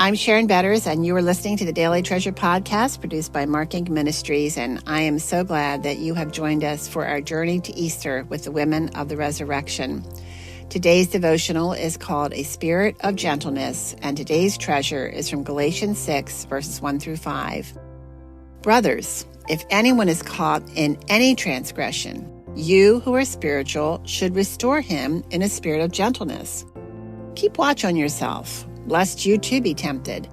I'm Sharon Betters, and you are listening to the Daily Treasure podcast produced by Mark Inc. Ministries, and I am so glad that you have joined us for our journey to Easter with the women of the resurrection. Today's devotional is called A Spirit of Gentleness, and today's treasure is from Galatians 6, verses 1 through 5. Brothers, if anyone is caught in any transgression, you who are spiritual should restore him in a spirit of gentleness. Keep watch on yourself, lest you too be tempted.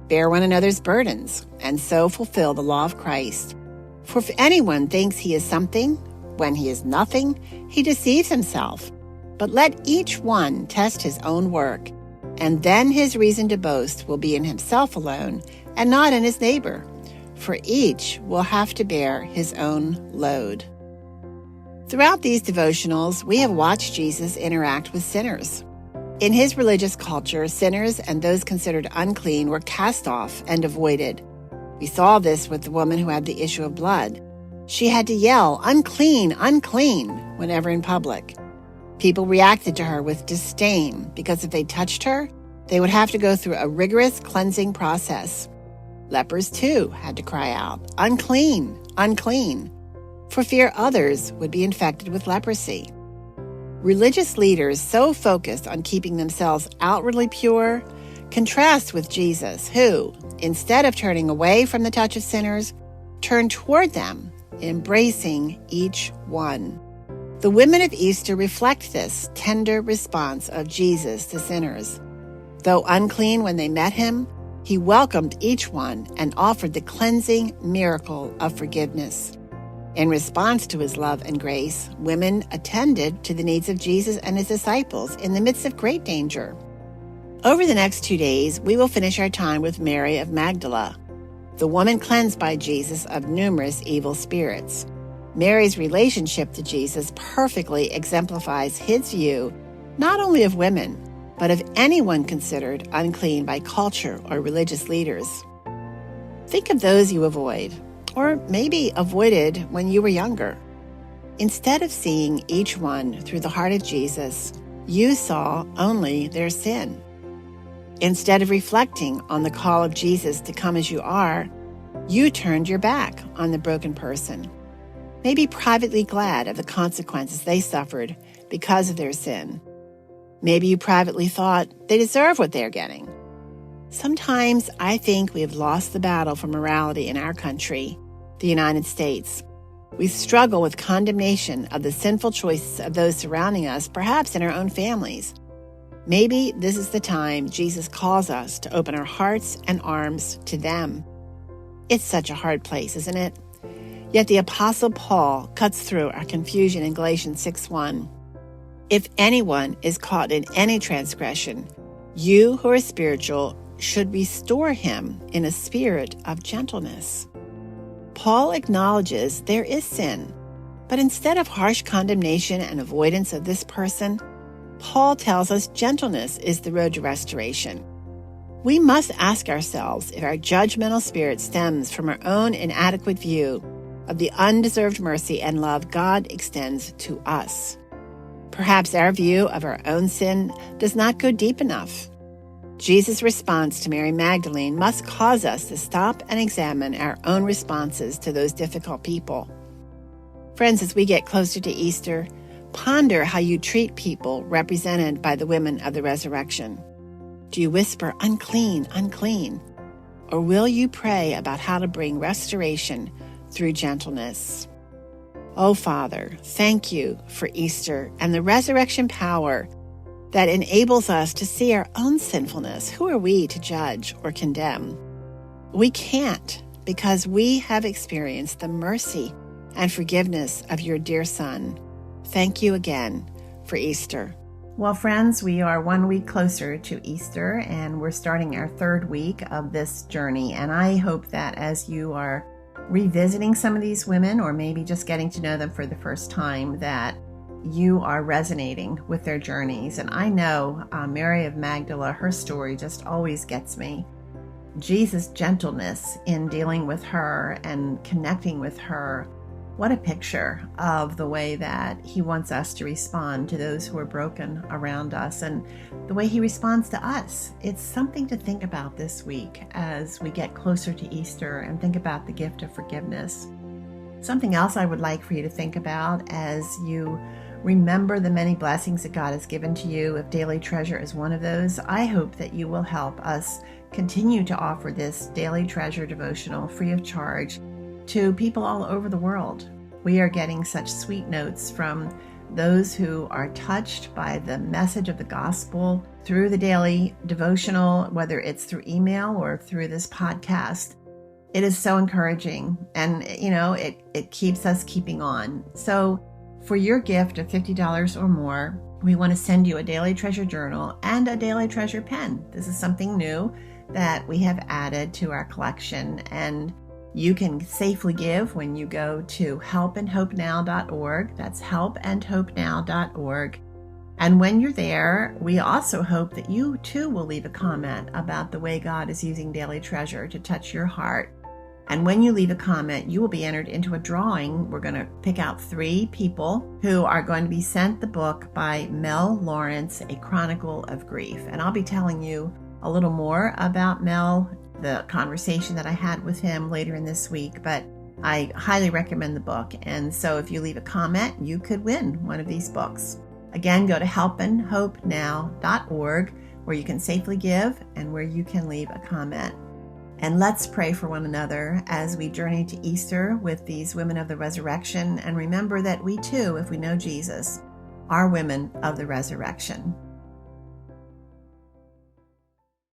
Bear one another's burdens, and so fulfill the law of Christ. For if anyone thinks he is something, when he is nothing, he deceives himself. But let each one test his own work, and then his reason to boast will be in himself alone, and not in his neighbor. For each will have to bear his own load. Throughout these devotionals, we have watched Jesus interact with sinners. In his religious culture, sinners and those considered unclean were cast off and avoided. We saw this with the woman who had the issue of blood. She had to yell, "Unclean, unclean," whenever in public. People reacted to her with disdain because if they touched her, they would have to go through a rigorous cleansing process. Lepers, too, had to cry out, "Unclean, unclean," for fear others would be infected with leprosy. Religious leaders so focused on keeping themselves outwardly pure contrast with Jesus, who, instead of turning away from the touch of sinners, turned toward them, embracing each one. The women of Easter reflect this tender response of Jesus to sinners. Though unclean when they met him, he welcomed each one and offered the cleansing miracle of forgiveness. In response to his love and grace, women attended to the needs of Jesus and his disciples in the midst of great danger. Over the next 2 days, we will finish our time with Mary of Magdala, the woman cleansed by Jesus of numerous evil spirits. Mary's relationship to Jesus perfectly exemplifies his view not only of women, but of anyone considered unclean by culture or religious leaders. Think of those you avoid, or maybe avoided when you were younger. Instead of seeing each one through the heart of Jesus, you saw only their sin. Instead of reflecting on the call of Jesus to come as you are, you turned your back on the broken person, maybe privately glad of the consequences they suffered because of their sin. Maybe you privately thought they deserve what they're getting. Sometimes I think we have lost the battle for morality in our country, the United States. We struggle with condemnation of the sinful choices of those surrounding us, perhaps in our own families. Maybe this is the time Jesus calls us to open our hearts and arms to them. It's such a hard place, isn't it? Yet the Apostle Paul cuts through our confusion in Galatians 6:1. If anyone is caught in any transgression, you who are spiritual should restore him in a spirit of gentleness. Paul acknowledges there is sin, but instead of harsh condemnation and avoidance of this person, Paul tells us gentleness is the road to restoration. We must ask ourselves if our judgmental spirit stems from our own inadequate view of the undeserved mercy and love God extends to us. Perhaps our view of our own sin does not go deep enough. Jesus' response to Mary Magdalene must cause us to stop and examine our own responses to those difficult people. Friends, as we get closer to Easter, ponder how you treat people represented by the women of the resurrection. Do you whisper, "Unclean, unclean"? Or will you pray about how to bring restoration through gentleness? Oh, Father, thank you for Easter and the resurrection power that enables us to see our own sinfulness. Who are we to judge or condemn? We can't, because we have experienced the mercy and forgiveness of your dear Son. Thank you again for Easter. Well, friends, we are 1 week closer to Easter, and we're starting our 3rd week of this journey. And I hope that as you are revisiting some of these women, or maybe just getting to know them for the first time, that you are resonating with their journeys. And I know Mary of Magdala, her story just always gets me. Jesus' gentleness in dealing with her and connecting with her What a picture of the way that he wants us to respond to those who are broken around us and the way he responds to us. It's something to think about this week as we get closer to Easter and think about the gift of forgiveness. Something else I would like for you to think about as you remember the many blessings that God has given to you. If Daily Treasure is one of those, I hope that you will help us continue to offer this Daily Treasure devotional free of charge to people all over the world. We are getting such sweet notes from those who are touched by the message of the gospel through the daily devotional, whether it's through email or through this podcast. It is so encouraging, and it keeps us keeping on. So for your gift of $50 or more, we want to send you a Daily Treasure journal and a Daily Treasure pen. This is something new that we have added to our collection, and you can safely give when you go to helpandhopenow.org. That's helpandhopenow.org. And when you're there, we also hope that you too will leave a comment about the way God is using Daily Treasure to touch your heart. And when you leave a comment, you will be entered into a drawing. We're going to pick out 3 people who are going to be sent the book by Mel Lawrence, A Chronicle of Grief. And I'll be telling you a little more about Mel, the conversation that I had with him later in this week, but I highly recommend the book. And so if you leave a comment, you could win one of these books. Again, go to helpandhopenow.org, where you can safely give and where you can leave a comment. And let's pray for one another as we journey to Easter with these women of the resurrection, and remember that we too, if we know Jesus, are women of the resurrection.